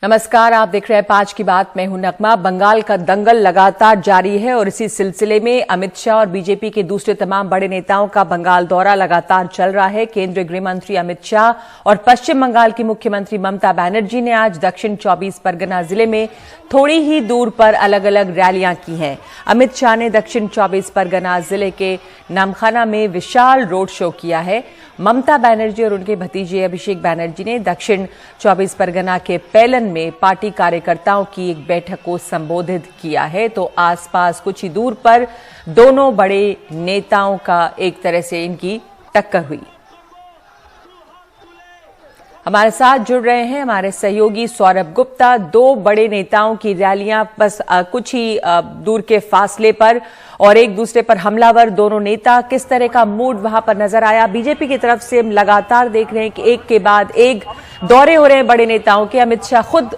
नमस्कार, आप देख रहे हैं 5 की बात। मैं हूं नगमा। बंगाल का दंगल लगातार जारी है और इसी सिलसिले में अमित शाह और बीजेपी के दूसरे तमाम बड़े नेताओं का बंगाल दौरा लगातार चल रहा है। केंद्रीय गृह मंत्री अमित शाह और पश्चिम बंगाल की मुख्यमंत्री ममता बनर्जी ने आज दक्षिण 24 परगना जिले में थोड़ी ही दूर पर अलग अलग रैलियां की हैं। अमित शाह ने दक्षिण 24 परगना जिले के नामखाना में विशाल रोड शो किया है। ममता बनर्जी और उनके भतीजे अभिषेक बनर्जी ने दक्षिण 24 परगना के पैलन में पार्टी कार्यकर्ताओं की एक बैठक को संबोधित किया है। तो आसपास कुछ ही दूर पर दोनों बड़े नेताओं का एक तरह से इनकी टक्कर हुई। हमारे साथ जुड़ रहे हैं हमारे सहयोगी सौरभ गुप्ता। दो बड़े नेताओं की रैलियां बस कुछ ही दूर के फासले पर और एक दूसरे पर हमलावर दोनों नेता, किस तरह का मूड वहां पर नजर आया? बीजेपी की तरफ से हम लगातार देख रहे हैं कि एक के बाद एक दौरे हो रहे हैं बड़े नेताओं के। अमित शाह खुद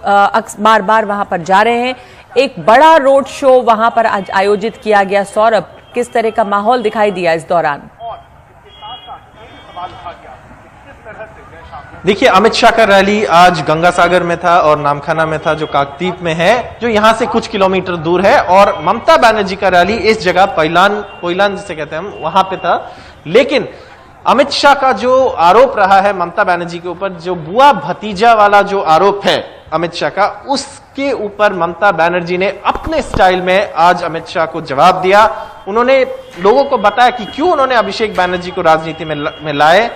बार बार वहां पर जा रहे हैं। एक बड़ा रोड शो वहां पर आज आयोजित किया गया। सौरभ, किस तरह का माहौल दिखाई दिया इस दौरान? देखिए, अमित शाह का रैली आज गंगासागर में था और नामखाना में था, जो काकद्वीप में है, जो यहां से कुछ किलोमीटर दूर है। और ममता बनर्जी का रैली इस जगह कोयलान जिसे कहते हैं हम, वहां पे था। लेकिन अमित शाह का जो आरोप रहा है ममता बनर्जी के ऊपर, जो बुआ भतीजा वाला जो आरोप है अमित शाह का, उसके ऊपर ममता बनर्जी ने अपने स्टाइल में आज अमित शाह को जवाब दिया। उन्होंने लोगों को बताया कि क्यों उन्होंने अभिषेक बनर्जी को राजनीति में लाए,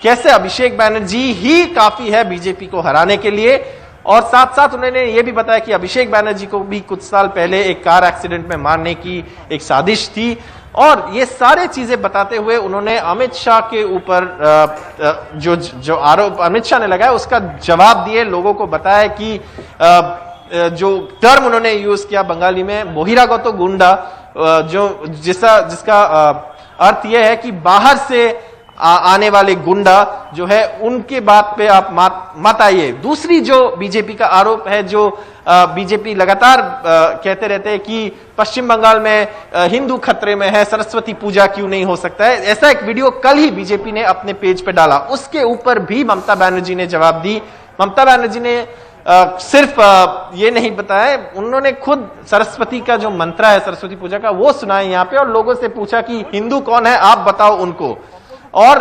कैसे अभिषेक बनर्जी ही काफी है बीजेपी को हराने के लिए। और साथ साथ उन्होंने ये भी बताया कि अभिषेक बनर्जी को भी कुछ साल पहले एक कार एक्सीडेंट में मारने की एक साजिश थी। और ये सारे चीजें बताते हुए उन्होंने अमित शाह के ऊपर जो आरोप अमित शाह ने लगाया उसका जवाब दिए। लोगों को बताया कि जो टर्म उन्होंने यूज किया बंगाली में, बोहिरागत गुंडा, जिसका अर्थ यह है कि बाहर से आने वाले गुंडा जो है, उनके बात पे आप मत आइए। दूसरी जो बीजेपी का आरोप है, जो बीजेपी लगातार कहते रहते हैं कि पश्चिम बंगाल में हिंदू खतरे में है, सरस्वती पूजा क्यों नहीं हो सकता है। ऐसा एक वीडियो कल ही बीजेपी ने अपने पेज पे डाला, उसके ऊपर भी ममता बनर्जी ने जवाब दी। ममता बनर्जी ने सिर्फ ये नहीं बताया, उन्होंने खुद सरस्वती का जो मंत्र है सरस्वती पूजा का, वो सुनाया यहाँ पे और लोगों से पूछा कि हिंदू कौन है, आप बताओ उनको। और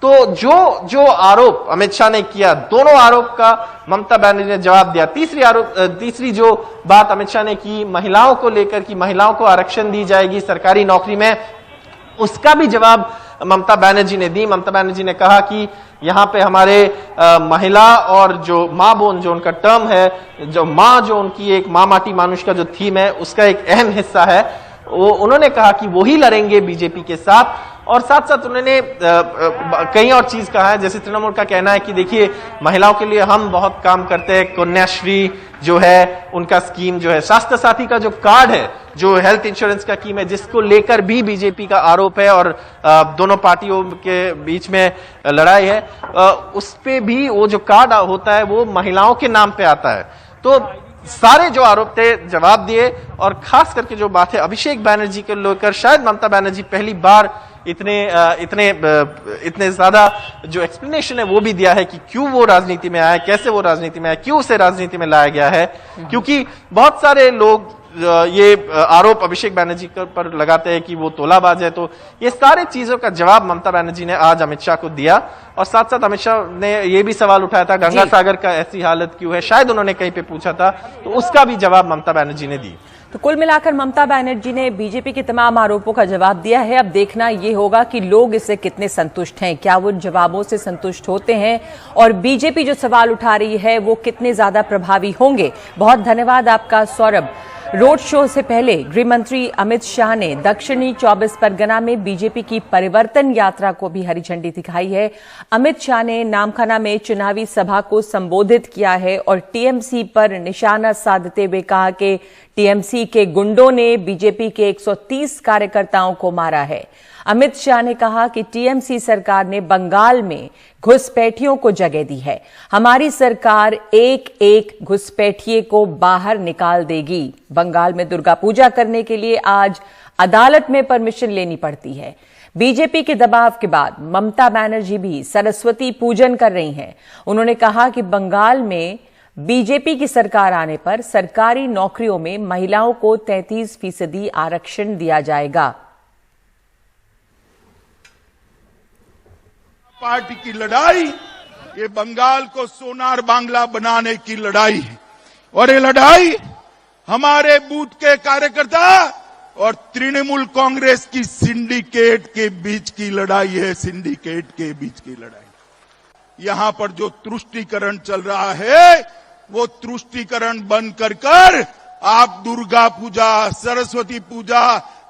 तो जो आरोप अमित शाह ने किया, दोनों आरोप का ममता बनर्जी ने जवाब दिया। तीसरी जो बात अमित शाह ने की महिलाओं को लेकर, कि महिलाओं को आरक्षण दी जाएगी सरकारी नौकरी में, उसका भी जवाब ममता बनर्जी ने दी। ममता बनर्जी ने कहा कि यहाँ पे हमारे महिला और जो माँ बोन, जो उनका टर्म है, जो माँ, जो उनकी एक माँ माटी मानुष का जो थीम है, उसका एक अहम हिस्सा है। वो उन्होंने कहा कि वो ही लड़ेंगे बीजेपी के साथ। और साथ साथ उन्होंने कई और चीज कहा है, जैसे तृणमूल का कहना है कि देखिए, महिलाओं के लिए हम बहुत काम करते हैं, कन्याश्री जो है उनका स्कीम, जो है स्वास्थ्य साथी का जो कार्ड है, जो हेल्थ इंश्योरेंस का स्कीम है, जिसको लेकर भी बीजेपी का आरोप है और दोनों पार्टियों के बीच में लड़ाई है। उस पे भी वो जो कार्ड होता है वो महिलाओं के नाम पे आता है। तो सारे जो आरोप थे जवाब दिए। और खास करके जो बात है अभिषेक बनर्जी के लेकर, शायद ममता बनर्जी पहली बार इतने ज्यादा जो एक्सप्लेनेशन है वो भी दिया है कि क्यों वो राजनीति में आया, कैसे वो राजनीति में आया, क्यों उसे राजनीति में लाया गया है। क्योंकि बहुत सारे लोग ये आरोप अभिषेक बनर्जी पर लगाते हैं कि वो तोलाबाज है। तो ये सारे चीजों का जवाब ममता बनर्जी ने आज अमित शाह को दिया। और साथ साथ अमित शाह ने ये भी सवाल उठाया था, गंगासागर का ऐसी हालत क्यों है, शायद उन्होंने कहीं पे पूछा था, तो उसका भी जवाब ममता बनर्जी ने दी। तो कुल मिलाकर ममता बनर्जी ने बीजेपी के तमाम आरोपों का जवाब दिया है। अब देखना ये होगा कि लोग इससे कितने संतुष्ट हैं, क्या वो जवाबों से संतुष्ट होते हैं और बीजेपी जो सवाल उठा रही है वो कितने ज्यादा प्रभावी होंगे। बहुत धन्यवाद आपका सौरभ। रोड शो से पहले गृह मंत्री अमित शाह ने दक्षिणी 24 परगना में बीजेपी की परिवर्तन यात्रा को भी हरी झंडी दिखाई है। अमित शाह ने नामखाना में चुनावी सभा को संबोधित किया है और टीएमसी पर निशाना साधते हुए कहा कि टीएमसी के गुंडों ने बीजेपी के 130 कार्यकर्ताओं को मारा है। अमित शाह ने कहा कि टीएमसी सरकार ने बंगाल में घुसपैठियों को जगह दी है। हमारी सरकार एक एक घुसपैठिए को बाहर निकाल देगी। बंगाल में दुर्गा पूजा करने के लिए आज अदालत में परमिशन लेनी पड़ती है। बीजेपी के दबाव के बाद ममता बनर्जी भी सरस्वती पूजन कर रही हैं। उन्होंने कहा कि बंगाल में बीजेपी की सरकार आने पर सरकारी नौकरियों में महिलाओं को 33% आरक्षण दिया जाएगा। पार्टी की लड़ाई ये बंगाल को सोनार बांग्ला बनाने की लड़ाई है और ये लड़ाई हमारे बूथ के कार्यकर्ता और तृणमूल कांग्रेस की सिंडिकेट के बीच की लड़ाई है। सिंडिकेट के बीच की लड़ाई। यहां पर जो तुष्टीकरण चल रहा है वो तुष्टीकरण बंद कर आप दुर्गा पूजा, सरस्वती पूजा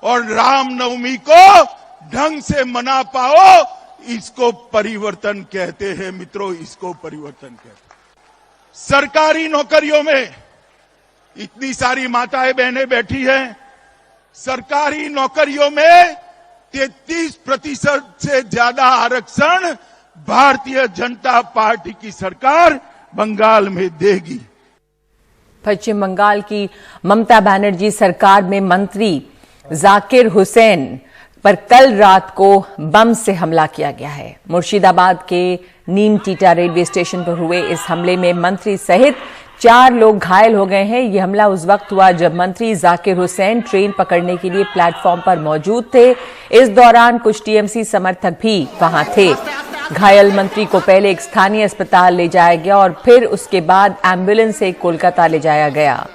और रामनवमी को ढंग से मना पाओ, इसको परिवर्तन कहते हैं मित्रों, इसको परिवर्तन कहते हैं। सरकारी नौकरियों में इतनी सारी माताएं बहनें बैठी हैं, सरकारी नौकरियों में 33% से ज्यादा आरक्षण भारतीय जनता पार्टी की सरकार बंगाल में देगी। पश्चिम बंगाल की ममता बनर्जी सरकार में मंत्री जाकिर हुसैन पर कल रात को बम से हमला किया गया है। मुर्शिदाबाद के नीम टीटा रेलवे स्टेशन पर हुए इस हमले में मंत्री सहित 4 लोग घायल हो गए हैं। यह हमला उस वक्त हुआ जब मंत्री जाकिर हुसैन ट्रेन पकड़ने के लिए प्लेटफॉर्म पर मौजूद थे। इस दौरान कुछ टीएमसी समर्थक भी वहां थे। घायल मंत्री को पहले एक स्थानीय अस्पताल ले जाया गया और फिर उसके बाद एम्बुलेंस से कोलकाता ले जाया गया।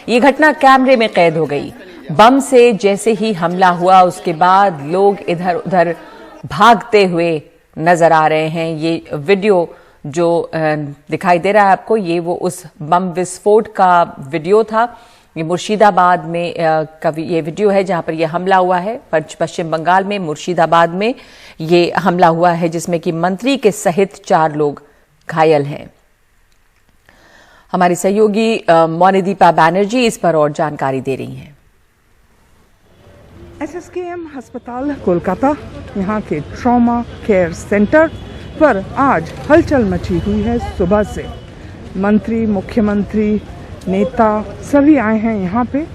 ये घटना कैमरे में कैद हो गई। बम से जैसे ही हमला हुआ उसके बाद लोग इधर उधर भागते हुए नजर आ रहे हैं। ये वीडियो जो दिखाई दे रहा है आपको, ये वो उस बम विस्फोट का वीडियो था। ये मुर्शिदाबाद में का ये वीडियो है जहां पर यह हमला हुआ है। पश्चिम बंगाल में मुर्शिदाबाद में ये हमला हुआ है जिसमें कि मंत्री के सहित 4 लोग घायल हैं। हमारी सहयोगी मोनिदीपा बैनर्जी इस पर और जानकारी दे रही हैं। SSKM अस्पताल कोलकाता, यहाँ के ट्रॉमा केयर सेंटर पर आज हलचल मची हुई है। सुबह से मंत्री, मुख्यमंत्री, नेता सभी आए हैं यहाँ पे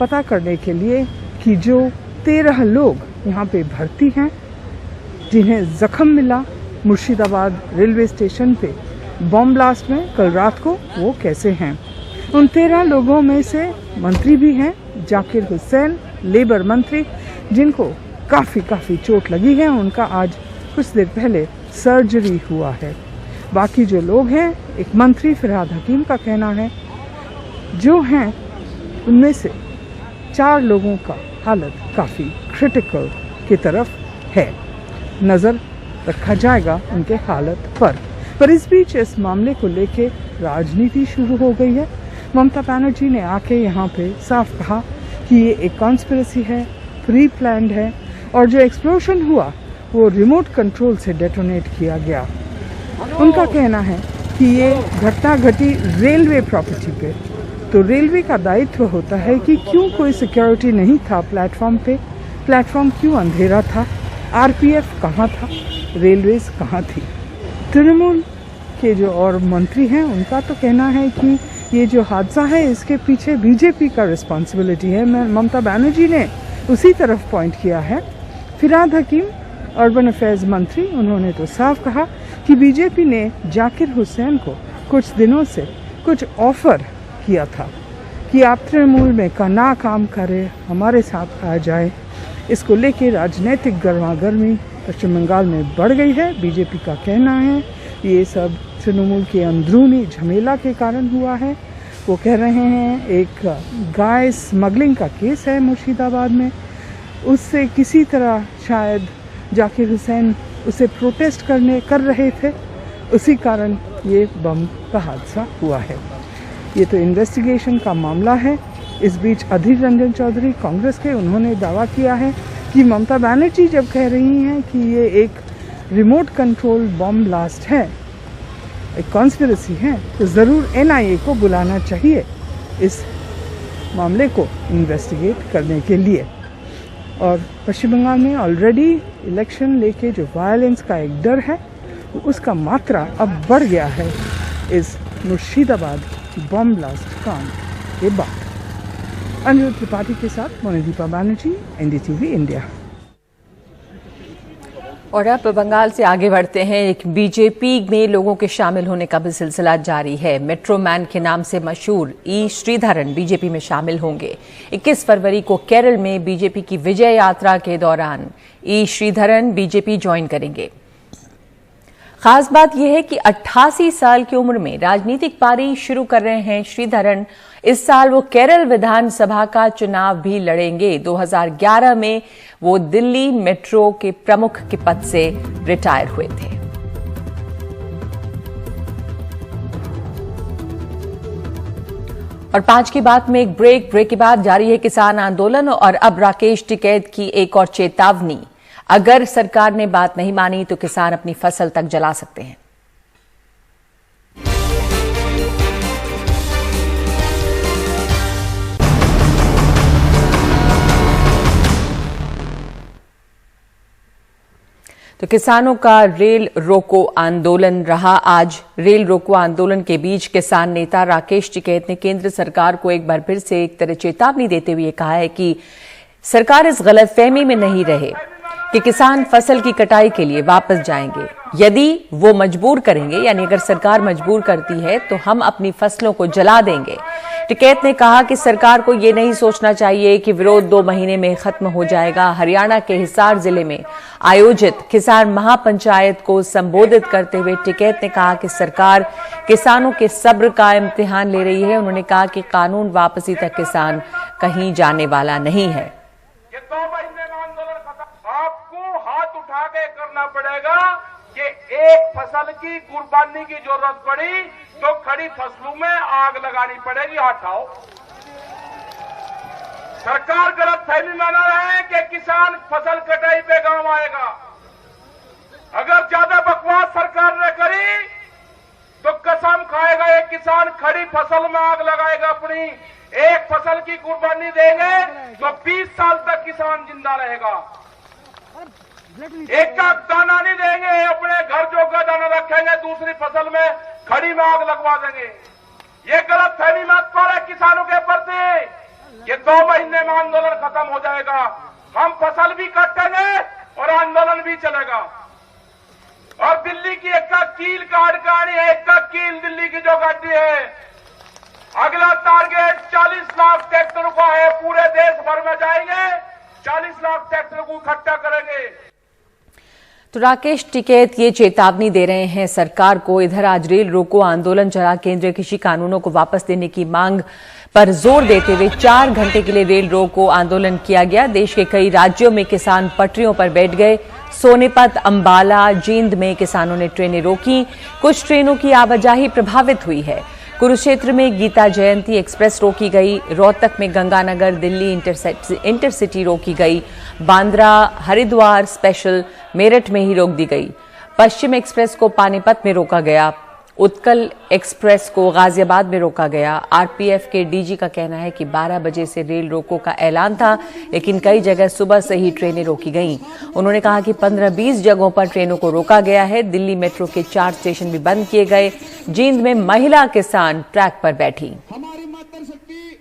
पता करने के लिए कि जो 13 लोग यहाँ पे भर्ती हैं जिन्हें जख्म मिला मुर्शिदाबाद रेलवे स्टेशन पे बॉम्ब ब्लास्ट में कल रात को, वो कैसे हैं। उन 13 लोगों में से मंत्री भी हैं, जाकिर हुसैन लेबर मंत्री, जिनको काफ़ी चोट लगी है। उनका आज कुछ देर पहले सर्जरी हुआ है। बाकी जो लोग हैं, एक मंत्री फिरहाद हकीम का कहना है जो हैं उनमें से 4 लोगों का हालत काफ़ी क्रिटिकल की तरफ है। नज़र रखा जाएगा उनके हालत पर इस बीच इस मामले को लेके राजनीति शुरू हो गई है। ममता बनर्जी ने आके यहाँ पे साफ कहा कि ये एक कॉन्स्पिरेसी है, प्री प्लान्ड है और जो एक्सप्लोजन हुआ वो रिमोट कंट्रोल से डेटोनेट किया गया। उनका कहना है कि ये घटना घटी रेलवे प्रॉपर्टी पे, तो रेलवे का दायित्व होता है कि क्यों कोई सिक्योरिटी नहीं था प्लेटफॉर्म पे, प्लेटफॉर्म क्यों अंधेरा था, आरपीएफ कहाँ था, रेलवेज कहाँ थी। तृणमूल के जो और मंत्री हैं उनका तो कहना है कि ये जो हादसा है इसके पीछे बीजेपी का रिस्पॉन्सिबिलिटी है। ममता बनर्जी ने उसी तरफ पॉइंट किया है। फिरहाद हकीम अर्बन अफेयर्स मंत्री, उन्होंने तो साफ कहा कि बीजेपी ने जाकिर हुसैन को कुछ दिनों से कुछ ऑफर किया था कि आप तृणमूल में ना काम करें, हमारे साथ आ जाए। इसको लेके राजनीतिक गर्मागर्मी पश्चिम बंगाल में बढ़ गई है। बीजेपी का कहना है ये सब तृणमूल के अंदरूनी झमेला के कारण हुआ है। वो कह रहे हैं एक गाय स्मगलिंग का केस है मुर्शिदाबाद में, उससे किसी तरह शायद जाकिर हुसैन उसे प्रोटेस्ट कर रहे थे, उसी कारण ये बम का हादसा हुआ है। ये तो इन्वेस्टिगेशन का मामला है। इस बीच अधीर रंजन चौधरी कांग्रेस के, उन्होंने दावा किया है कि ममता बनर्जी जब कह रही हैं कि ये एक रिमोट कंट्रोल बॉम्ब ब्लास्ट है, एक कॉन्स्पिरेसी है, तो ज़रूर एनआईए को बुलाना चाहिए इस मामले को इन्वेस्टिगेट करने के लिए। और पश्चिम बंगाल में ऑलरेडी इलेक्शन लेके जो वायलेंस का एक डर है उसका मात्रा अब बढ़ गया है इस मुर्शिदाबाद बॉम्ब ब्लास्ट कांड के बाद। अनिरुद्ध त्रिपाठी के साथ मोनिदीपा बैनर्जी, एनडीटीवी इंडिया। और अब बंगाल से आगे बढ़ते हैं। एक बीजेपी में लोगों के शामिल होने का भी सिलसिला जारी है। मेट्रो मैन के नाम से मशहूर ई श्रीधरन बीजेपी में शामिल होंगे। 21 फरवरी को केरल में बीजेपी की विजय यात्रा के दौरान ई श्रीधरन बीजेपी ज्वाइन करेंगे। खास बात यह है कि 88 साल की उम्र में राजनीतिक पारी शुरू कर रहे हैं श्रीधरन। इस साल वो केरल विधानसभा का चुनाव भी लड़ेंगे। 2011 में वो दिल्ली मेट्रो के प्रमुख के पद से रिटायर हुए थे। और 5 की बात में एक ब्रेक के बाद जारी है किसान आंदोलन। और अब राकेश टिकैत की एक और चेतावनी, अगर सरकार ने बात नहीं मानी तो किसान अपनी फसल तक जला सकते हैं। तो किसानों का रेल रोको आंदोलन रहा। आज रेल रोको आंदोलन के बीच किसान नेता राकेश टिकैत ने केंद्र सरकार को एक बार फिर से एक तरह चेतावनी देते हुए कहा है कि सरकार इस गलतफहमी में नहीं रहे कि किसान फसल की कटाई के लिए वापस जाएंगे। यदि वो मजबूर करेंगे, यानी अगर सरकार मजबूर करती है तो हम अपनी फसलों को जला देंगे। टिकैत ने कहा कि सरकार को ये नहीं सोचना चाहिए कि विरोध 2 महीने में खत्म हो जाएगा। हरियाणा के हिसार जिले में आयोजित किसान महापंचायत को संबोधित करते हुए टिकैत ने कहा कि सरकार किसानों के सब्र का इम्तिहान ले रही है। उन्होंने कहा कि कानून वापसी तक किसान कहीं जाने वाला नहीं है। ये 2 महीने में आंदोलन खत्म। आपको हाथ उठा के करना पड़ेगा कि एक फसल की कुर्बानी की जरूरत पड़ी तो खड़ी फसलों में आग लगानी पड़ेगी। हटाओ। सरकार गलतफहमी में न रहे कि किसान फसल कटाई पे गांव आएगा। अगर ज्यादा बकवास सरकार ने करी तो कसम खाएगा एक किसान खड़ी फसल में आग लगाएगा। अपनी एक फसल की कुर्बानी देंगे तो 20 साल तक किसान जिंदा रहेगा। एक का दाना नहीं देंगे, अपने घर जो का दाना रखेंगे, दूसरी फसल में खड़ी में आग लगवा देंगे। ये गलतफहमी मत पड़े किसानों के प्रति। ये 2 महीने में आंदोलन खत्म हो जाएगा। हम फसल भी काटेंगे और आंदोलन भी चलेगा। और दिल्ली की एक का कील काट गाड़ी है, एक का कील दिल्ली की जो गाड़ी है। अगला टारगेट 40 लाख ट्रैक्टर का है। पूरे देश भर में जाएंगे, 40 लाख ट्रैक्टर को इकट्ठा करेंगे। तो राकेश टिकैत ये चेतावनी दे रहे हैं सरकार को। इधर आज रेल रोको आंदोलन चला। केंद्रीय कृषि कानूनों को वापस देने की मांग पर जोर देते हुए 4 घंटे के लिए रेल रोको आंदोलन किया गया। देश के कई राज्यों में किसान पटरियों पर बैठ गए। सोनीपत, अंबाला, जींद में किसानों ने ट्रेनें रोकी। कुछ ट्रेनों की आवाजाही प्रभावित हुई है। कुरुक्षेत्र में गीता जयंती एक्सप्रेस रोकी गई। रोहतक में गंगानगर दिल्ली इंटरसिटी रोकी गई। बांद्रा हरिद्वार स्पेशल मेरठ में ही रोक दी गई। पश्चिम एक्सप्रेस को पानीपत में रोका गया। उत्कल एक्सप्रेस को गाजियाबाद में रोका गया। आरपीएफ के डीजी का कहना है कि 12 बजे से रेल रोको का ऐलान था, लेकिन कई जगह सुबह से ही ट्रेनें रोकी गईं। उन्होंने कहा कि 15-20 जगहों पर ट्रेनों को रोका गया है। दिल्ली मेट्रो के 4 स्टेशन भी बंद किए गए। जींद में महिला किसान ट्रैक पर बैठी। हमारी मातृशक्ति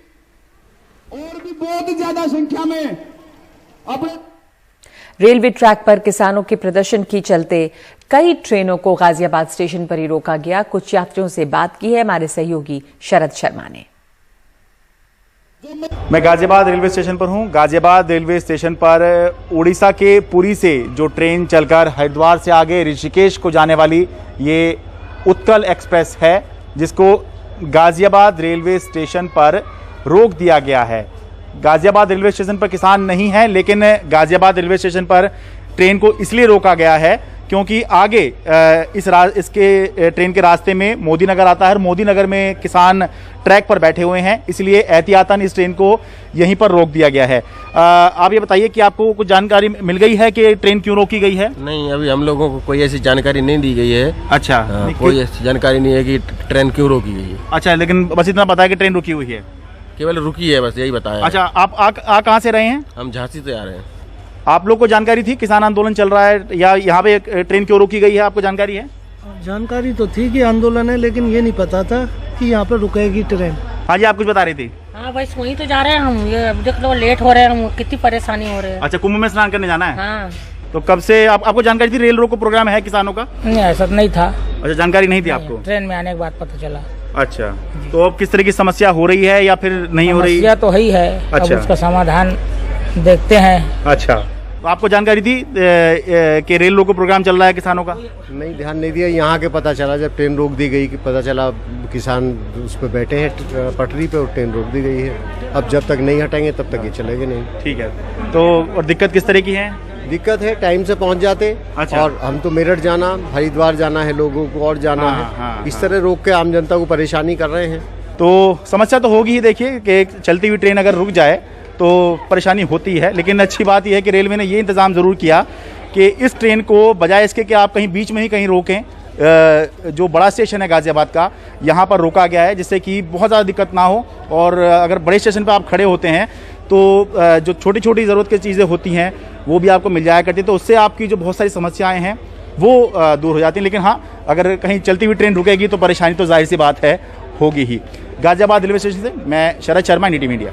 और भी बहुत ज्यादा संख्या में अपने रेलवे ट्रैक पर किसानों के प्रदर्शन के चलते कई ट्रेनों को गाजियाबाद स्टेशन पर ही रोका गया। कुछ यात्रियों से बात की है हमारे सहयोगी शरद शर्मा ने। मैं गाजियाबाद रेलवे स्टेशन पर हूं। गाजियाबाद रेलवे स्टेशन पर उड़ीसा के पुरी से जो ट्रेन चलकर हरिद्वार से आगे ऋषिकेश को जाने वाली ये उत्कल एक्सप्रेस है, जिसको गाजियाबाद रेलवे स्टेशन पर रोक दिया गया है। गाजियाबाद रेलवे स्टेशन पर किसान नहीं है, लेकिन गाजियाबाद रेलवे स्टेशन पर ट्रेन को इसलिए रोका गया है क्योंकि आगे इसके ट्रेन के रास्ते में मोदी नगर आता है और मोदी नगर में किसान ट्रैक पर बैठे हुए हैं, इसलिए एहतियातन इस ट्रेन को यहीं पर रोक दिया गया है। आप ये बताइए कि आपको कुछ जानकारी मिल गई है कि ट्रेन क्यों रोकी गई है? नहीं, अभी हम लोगों को कोई ऐसी जानकारी नहीं दी गई है। अच्छा, कोई ऐसी जानकारी नहीं है कि ट्रेन क्यों रोकी गई है। अच्छा, लेकिन बस इतना पता है कि ट्रेन रुकी हुई है। केवल रुकी है, बस यही बताया। अच्छा, आप कहाँ से रहे हैं? हम झांसी से आ रहे हैं। आप लोग को जानकारी थी किसान आंदोलन चल रहा है या यहाँ पे ट्रेन क्यों रोकी गई है, आपको जानकारी है? जानकारी तो थी कि आंदोलन है, लेकिन ये नहीं पता था कि यहाँ पर रुकेगी ट्रेन। हाँ जी, आप कुछ बता रही थी। हाँ बस वहीं तो जा रहे हैं हम। ये अब देख लो लेट हो रहे हैं हम, कितनी परेशानी हो रही है। अच्छा, कुंभ में स्नान करने जाना है? हाँ। तो कब से आपको जानकारी थी रेल रोको प्रोग्राम है किसानों का? नहीं, ऐसा तो नहीं था। अच्छा, जानकारी नहीं थी आपको? ट्रेन में आने के बाद पता चला। अच्छा, तो अब किस तरह की समस्या हो रही है या फिर नहीं हो रही? समस्या तो ही है। अच्छा, अब उसका समाधान देखते हैं। अच्छा, तो आपको जानकारी थी कि रेल रोको प्रोग्राम चल रहा है किसानों का? नहीं, ध्यान नहीं दिया। यहाँ के पता चला जब ट्रेन रोक दी गई कि पता चला किसान उस पर बैठे हैं पटरी पे और ट्रेन रोक दी गई है। अब जब तक नहीं हटाएंगे तब तक ये चलेगा नहीं। ठीक है, तो और दिक्कत किस तरह की है? दिक्कत है टाइम से पहुंच जाते। अच्छा। और हम तो मेरठ जाना, हरिद्वार जाना है लोगों को और जाना है। इस तरह रोक के आम जनता को परेशानी कर रहे हैं। तो समस्या तो होगी ही। देखिए कि चलती हुई ट्रेन अगर रुक जाए तो परेशानी होती है, लेकिन अच्छी बात यह है कि रेलवे ने ये इंतजाम जरूर किया कि इस ट्रेन को बजाय इसके कि आप कहीं बीच में ही कहीं रोकें, जो बड़ा स्टेशन है गाजियाबाद का, यहाँ पर रोका गया है जिससे कि बहुत ज़्यादा दिक्कत ना हो। और अगर बड़े स्टेशन पर आप खड़े होते हैं तो जो छोटी छोटी ज़रूरत की चीज़ें होती हैं वो भी आपको मिल जाया करती है, तो उससे आपकी जो बहुत सारी समस्याएं हैं वो दूर हो जाती हैं। लेकिन हाँ, अगर कहीं चलती हुई ट्रेन रुकेगी तो परेशानी तो जाहिर सी बात है होगी ही। गाजियाबाद रेलवे स्टेशन से मैं शरद शर्मा, NDTV इंडिया।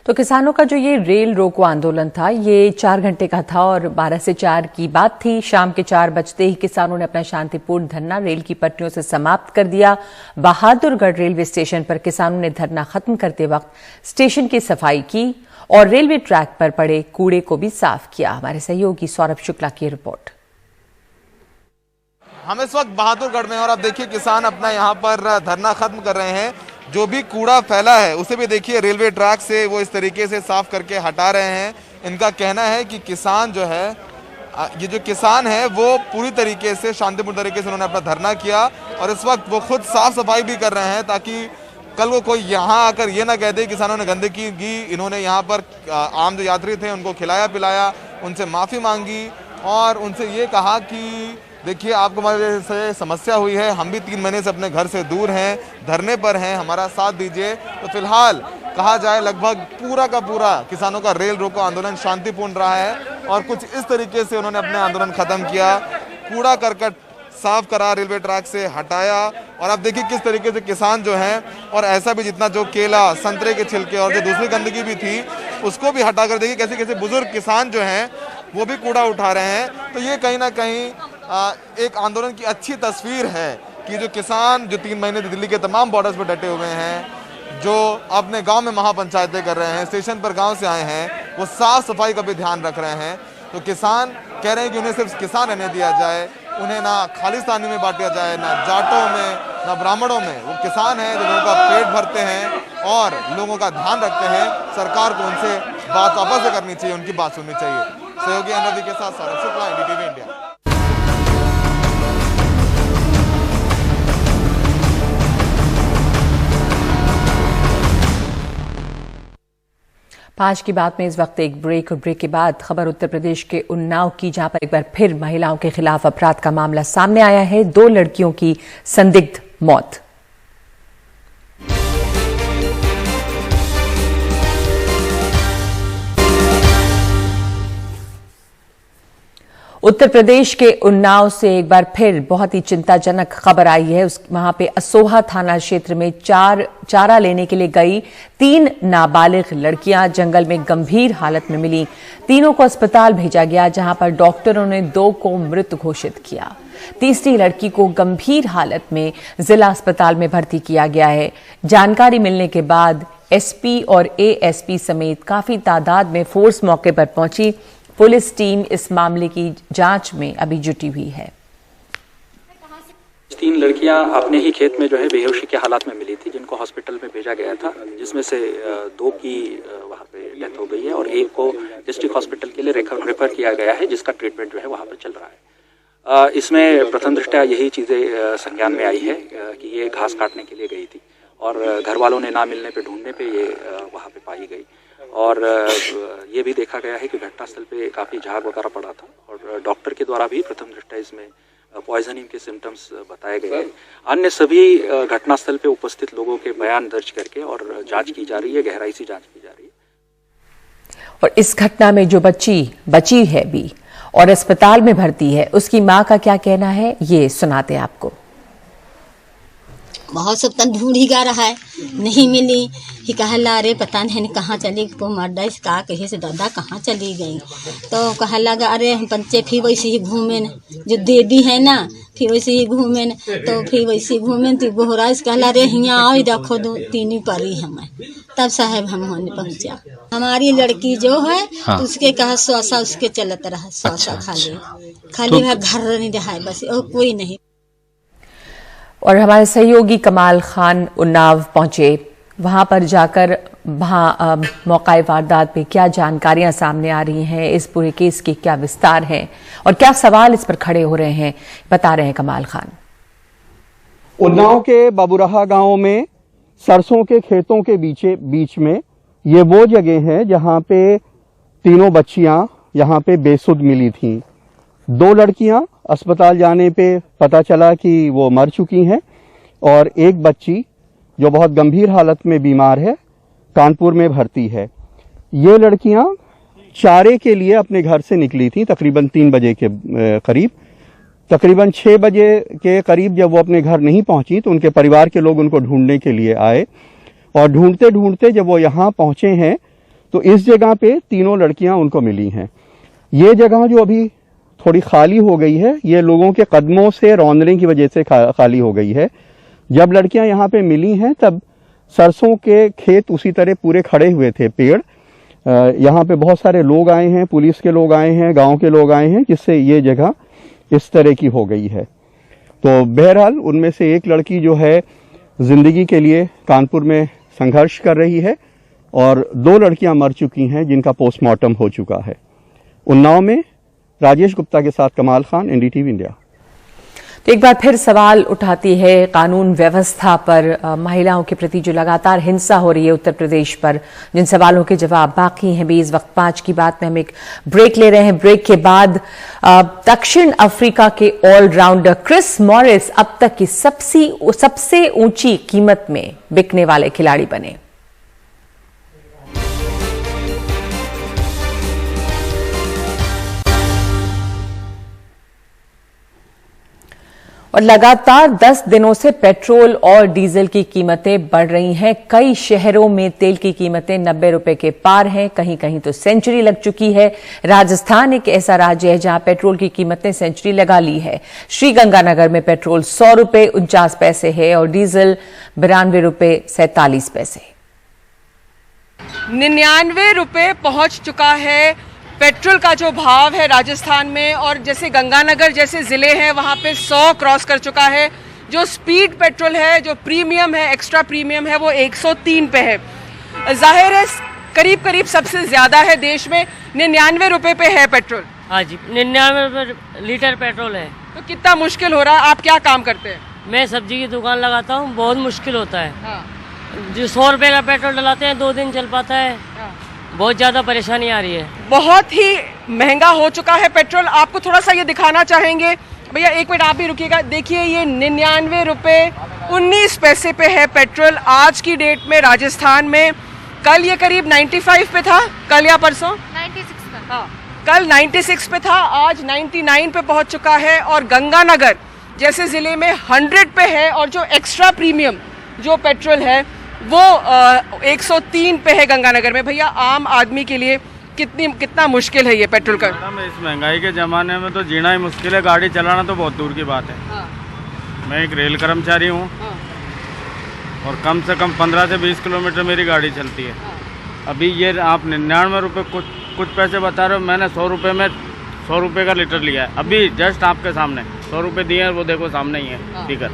तो किसानों का जो ये रेल रोको आंदोलन था ये 4 घंटे का था और 12 से 4 की बात थी। शाम के 4 बजते ही किसानों ने अपना शांतिपूर्ण धरना रेल की पटरियों से समाप्त कर दिया। बहादुरगढ़ रेलवे स्टेशन पर किसानों ने धरना खत्म करते वक्त स्टेशन की सफाई की और रेलवे ट्रैक पर पड़े कूड़े को भी साफ किया। हमारे सहयोगी सौरभ शुक्ला की रिपोर्ट। हम इस वक्त बहादुरगढ़ में और अब देखिए किसान अपना यहाँ पर धरना खत्म कर रहे हैं। जो भी कूड़ा फैला है उसे भी देखिए रेलवे ट्रैक से वो इस तरीके से साफ करके हटा रहे हैं। इनका कहना है कि किसान जो है, ये जो किसान है वो पूरी तरीके से शांतिपूर्ण तरीके से उन्होंने अपना धरना किया और इस वक्त वो खुद साफ सफाई भी कर रहे हैं ताकि कल को कोई यहाँ आकर ये ना कह दे किसानों ने गंदगी की। इन्होंने यहाँ पर आम जो यात्री थे उनको खिलाया पिलाया, उनसे माफ़ी मांगी और उनसे ये कहा कि देखिए आपको हमारे से समस्या हुई है, हम भी 3 महीने से अपने घर से दूर हैं, धरने पर हैं, हमारा साथ दीजिए। तो फिलहाल कहा जाए लगभग पूरा का पूरा किसानों का रेल रोको आंदोलन शांतिपूर्ण रहा है और कुछ इस तरीके से उन्होंने अपने आंदोलन खत्म किया। कूड़ा करकट साफ करा, रेलवे ट्रैक से हटाया और अब देखिए किस तरीके से किसान जो हैं और ऐसा भी जितना जो केला, संतरे के छिलके और जो दूसरी गंदगी भी थी उसको भी हटा कर देखिए कैसे कैसे बुजुर्ग किसान जो हैं वो भी कूड़ा उठा रहे हैं। तो ये कहीं ना कहीं एक आंदोलन की अच्छी तस्वीर है कि जो किसान जो 3 महीने दिल्ली के तमाम बॉर्डर्स पर डटे हुए हैं, जो अपने गांव में महापंचायतें कर रहे हैं, स्टेशन पर गांव से आए हैं, वो साफ सफाई का भी ध्यान रख रहे हैं। तो किसान कह रहे हैं कि उन्हें सिर्फ किसान रहने दिया जाए, उन्हें ना खालिस्तानी में बांटा जाए, ना जाटों में, ना ब्राह्मणों में। वो किसान हैं जो लोगों का पेट भरते हैं और लोगों का ध्यान रखते हैं। सरकार को उनसे बात वापस से करनी चाहिए, उनकी बात सुननी चाहिए। सहयोगी एनरवी के साथ सौरभ शुक्ला, NDTV इंडिया। आज की बात में इस वक्त एक ब्रेक और ब्रेक के बाद खबर उत्तर प्रदेश के उन्नाव की, जहां पर एक बार फिर महिलाओं के खिलाफ अपराध का मामला सामने आया है। 2 लड़कियों की संदिग्ध मौत। उत्तर प्रदेश के उन्नाव से एक बार फिर बहुत ही चिंताजनक खबर आई है। वहां पे असोहा थाना क्षेत्र में चारा लेने के लिए गई 3 नाबालिग लड़कियां जंगल में गंभीर हालत में मिली। तीनों को अस्पताल भेजा गया, जहां पर डॉक्टरों ने 2 को मृत घोषित किया। तीसरी लड़की को गंभीर हालत में जिला अस्पताल में भर्ती किया गया है। जानकारी मिलने के बाद SP और ASP समेत काफी तादाद में फोर्स मौके पर पहुंची। पुलिस टीम इस मामले की जांच में अभी जुटी हुई है। 3 लड़कियां अपने ही खेत में जो है बेहोशी के हालात में मिली थी, जिनको हॉस्पिटल में भेजा गया था, जिसमें से 2 की वहां पे डेथ हो गई है और 1 को डिस्ट्रिक्ट हॉस्पिटल के लिए रेफर किया गया है, जिसका ट्रीटमेंट जो है वहां पर चल रहा है। इसमें प्रथम दृष्टया यही चीजें संज्ञान में आई है कि ये घास काटने के लिए गई थी और घर वालों ने ना मिलने पे ढूंढने पे ये वहां पे पाई गई। और ये भी देखा गया है कि घटनास्थल पे काफ़ी झाग वगैरह पड़ा था और डॉक्टर के द्वारा भी प्रथम दृष्टया इसमें पॉइजनिंग के सिम्टम्स बताए गए हैं। अन्य सभी घटनास्थल पे उपस्थित लोगों के बयान दर्ज करके और जांच की जा रही है, गहराई से जांच की जा रही है। और इस घटना में जो बची है भी और अस्पताल में भर्ती है, उसकी मां का क्या कहना है, ये सुनाते हैं आपको। बहुत सब तन ढूंढ ही गा रहा है, नहीं मिली। ही कहला अरे पता नहीं कहाँ चली को मर्दा का कहे से दादा कहाँ चली गई। तो कहा लगा अरे हम पंचे फिर वैसे ही घूमे न, जो देवी है ना फिर वैसे ही घूमे न। तो फिर वैसे घूमे तो बोहराइश कहला अरे यहाँ आओ रखो दो तीन परी हमें। तब साहब हम होने पहुँचा। हमारी लड़की जो है हाँ। तो उसके कहा स्वासा उसके चलत रहा स्वासा खाली तो... घर नहीं रहा है बस और कोई नहीं। और हमारे सहयोगी कमाल खान उन्नाव पहुंचे, वहां पर जाकर मौका वारदात पे क्या जानकारियां सामने आ रही हैं, इस पूरे केस की क्या विस्तार है और क्या सवाल इस पर खड़े हो रहे हैं, बता रहे हैं कमाल खान। उन्नाव के बाबूराहा गांव में सरसों के खेतों के बीच में ये वो जगह है जहां पे तीनों बच्चियां यहां पे बेसुध मिली थीं। 2 लड़कियां अस्पताल जाने पे पता चला कि वो मर चुकी हैं और एक बच्ची जो बहुत गंभीर हालत में बीमार है कानपुर में भर्ती है। ये लड़कियां चारे के लिए अपने घर से निकली थी तकरीबन 3 बजे के करीब। तकरीबन 6 बजे के करीब जब वो अपने घर नहीं पहुंची तो उनके परिवार के लोग उनको ढूंढने के लिए आए और ढूंढते ढूंढते जब वो यहाँ पहुंचे हैं तो इस जगह पे तीनों लड़कियां उनको मिली हैं। ये जगह जो अभी थोड़ी खाली हो गई है, ये लोगों के कदमों से रौंदने की वजह से खाली हो गई है। जब लड़कियां यहाँ पे मिली हैं तब सरसों के खेत उसी तरह पूरे खड़े हुए थे, पेड़। यहाँ पे बहुत सारे लोग आए हैं, पुलिस के लोग आए हैं, गांव के लोग आए हैं, जिससे ये जगह इस तरह की हो गई है। तो बहरहाल उनमें से एक लड़की जो है जिंदगी के लिए कानपुर में संघर्ष कर रही है और 2 लड़कियां मर चुकी हैं जिनका पोस्टमार्टम हो चुका है। उन्नाव में राजेश गुप्ता के साथ कमाल खान, एनडीटीवी इंडिया। तो एक बार फिर सवाल उठाती है कानून व्यवस्था पर, महिलाओं के प्रति जो लगातार हिंसा हो रही है उत्तर प्रदेश पर, जिन सवालों के जवाब बाकी हैं भी। इस वक्त 5 की बात में हम एक ब्रेक ले रहे हैं। ब्रेक के बाद दक्षिण अफ्रीका के ऑलराउंडर क्रिस मॉरिस अब तक की सबसे ऊंची कीमत में बिकने वाले खिलाड़ी बने। और लगातार 10 दिनों से पेट्रोल और डीजल की कीमतें बढ़ रही हैं। कई शहरों में तेल की कीमतें 90 रुपए के पार हैं, कहीं कहीं तो सेंचुरी लग चुकी है। राजस्थान एक ऐसा राज्य है जहां पेट्रोल की कीमतें सेंचुरी लगा ली है। श्रीगंगानगर में पेट्रोल 100 रुपए 49 पैसे है और डीजल 92 रुपए 47 पैसे। 99 रुपए पहुंच चुका है पेट्रोल का जो भाव है राजस्थान में। और जैसे गंगानगर जैसे ज़िले हैं वहाँ पे 100 क्रॉस कर चुका है। जो स्पीड पेट्रोल है, जो प्रीमियम है, एक्स्ट्रा प्रीमियम है, वो 103 पे है। जाहिर है करीब करीब सबसे ज़्यादा है देश में। 99 रुपए पे है पेट्रोल। हाँ जी, 99 रुपए लीटर पेट्रोल है। तो कितना मुश्किल हो रहा है? आप क्या काम करते हैं? मैं सब्जी की दुकान लगाता हूँ, बहुत मुश्किल होता है। हाँ। जो 100 रुपये का पेट्रोल डलाते हैं 2 दिन चल पाता है। हाँ। बहुत ज़्यादा परेशानी आ रही है। बहुत ही महंगा हो चुका है पेट्रोल। आपको थोड़ा सा ये दिखाना चाहेंगे भैया, 1 मिनट आप भी रुकिएगा। देखिए ये 99 रुपए 19 पैसे पे है पेट्रोल आज की डेट में राजस्थान में। कल ये करीब 95 पे था, कल या परसों 96 पे। हाँ, कल 96 पे था, आज 99 पे पहुंच चुका है। और गंगानगर जैसे ज़िले में 100 पे है और जो एक्स्ट्रा प्रीमियम जो पेट्रोल है वो 103 पे है गंगानगर में। भैया आम आदमी के लिए कितना मुश्किल है ये पेट्रोल का? इस महंगाई के ज़माने में तो जीना ही मुश्किल है, गाड़ी चलाना तो बहुत दूर की बात है। हाँ। मैं एक रेल कर्मचारी हूँ। हाँ। और कम से कम 15 से 20 किलोमीटर मेरी गाड़ी चलती है। हाँ। अभी ये आप 99 रुपये कुछ पैसे बता रहे हो, मैंने 100 रुपये में 100 रुपये का लीटर लिया है अभी जस्ट आपके सामने। 100 रुपये दिए हैं, वो देखो सामने ही है। ठीक है।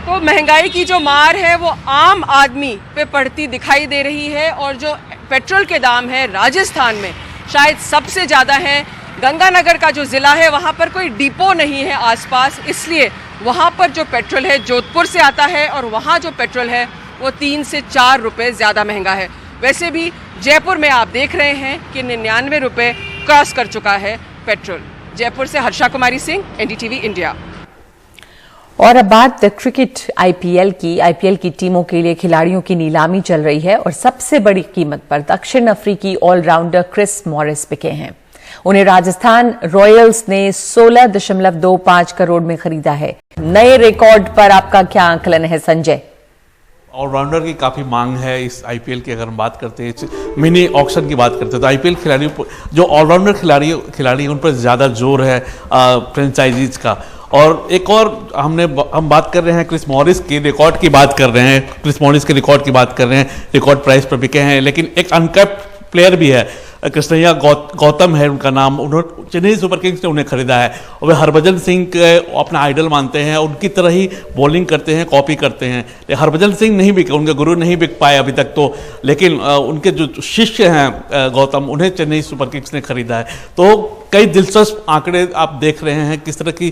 तो महंगाई की जो मार है वो आम आदमी पे पड़ती दिखाई दे रही है। और जो पेट्रोल के दाम है राजस्थान में शायद सबसे ज़्यादा है। गंगानगर का जो ज़िला है वहाँ पर कोई डिपो नहीं है आसपास, इसलिए वहाँ पर जो पेट्रोल है जोधपुर से आता है और वहाँ जो पेट्रोल है वो 3 से 4 रुपये ज़्यादा महंगा है। वैसे भी जयपुर में आप देख रहे हैं कि 99 रुपये क्रॉस कर चुका है पेट्रोल। जयपुर से हर्षा कुमारी सिंह, एनडीटीवी इंडिया। और अब बात क्रिकेट आईपीएल की टीमों के लिए खिलाड़ियों की नीलामी चल रही है और सबसे बड़ी कीमत पर दक्षिण अफ्रीकी ऑलराउंडर क्रिस मॉरिस बिके हैं। उन्हें राजस्थान रॉयल्स ने 16.25 करोड़ में खरीदा है। नए रिकॉर्ड पर आपका क्या आकलन है संजय? ऑलराउंडर की काफ़ी मांग है इस आईपीएल की। अगर हम बात करते हैं मिनी ऑक्शन की बात करते हैं तो आईपीएल खिलाड़ियों जो ऑलराउंडर खिलाड़ी उन पर ज़्यादा जोर है फ्रेंचाइजीज का। और एक और हम बात कर रहे हैं क्रिस मॉरिस के रिकॉर्ड की बात कर रहे हैं, क्रिस मॉरिस के रिकॉर्ड की बात कर रहे हैं, रिकॉर्ड प्राइस पर बिके हैं। लेकिन एक अनकैप्ड प्लेयर भी है, कृष्णैया गौतम है उनका नाम, उन्होंने चेन्नई सुपर किंग्स ने उन्हें खरीदा है और वे हरभजन सिंह को अपना आइडल मानते हैं, उनकी तरह ही बॉलिंग करते हैं, कॉपी करते हैं। हरभजन सिंह नहीं बिके, उनके गुरु नहीं बिक पाए अभी तक तो, लेकिन उनके जो शिष्य हैं गौतम, उन्हें चेन्नई सुपर किंग्स ने खरीदा है। तो कई दिलचस्प आंकड़े आप देख रहे हैं किस तरह की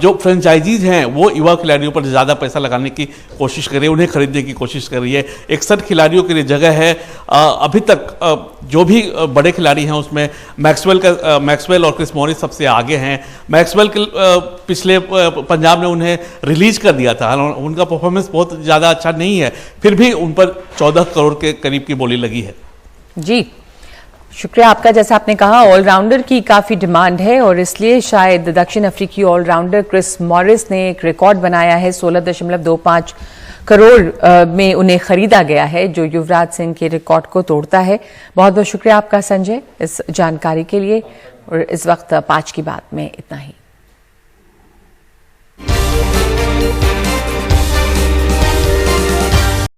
जो फ्रेंचाइजीज हैं वो युवा खिलाड़ियों पर ज़्यादा पैसा लगाने की कोशिश कर रही है, उन्हें खरीदने की कोशिश कर रही है। 61 खिलाड़ियों के लिए जगह है। अभी तक जो भी बड़े खिलाड़ी हैं उसमें मैक्सवेल और क्रिस मॉरिस सबसे आगे हैं। मैक्सवेल के पिछले पंजाब ने उन्हें रिलीज कर दिया था, उनका परफॉर्मेंस बहुत ज़्यादा अच्छा नहीं है, फिर भी उन पर 14 करोड़ के करीब की बोली लगी है। जी शुक्रिया आपका। जैसा आपने कहा ऑलराउंडर की काफ़ी डिमांड है और इसलिए शायद दक्षिण अफ्रीकी ऑलराउंडर क्रिस मॉरिस ने एक रिकॉर्ड बनाया है। 16.25 करोड़ में उन्हें खरीदा गया है, जो युवराज सिंह के रिकॉर्ड को तोड़ता है। बहुत बहुत शुक्रिया आपका संजय इस जानकारी के लिए। और इस वक्त 5 की बात में इतना ही।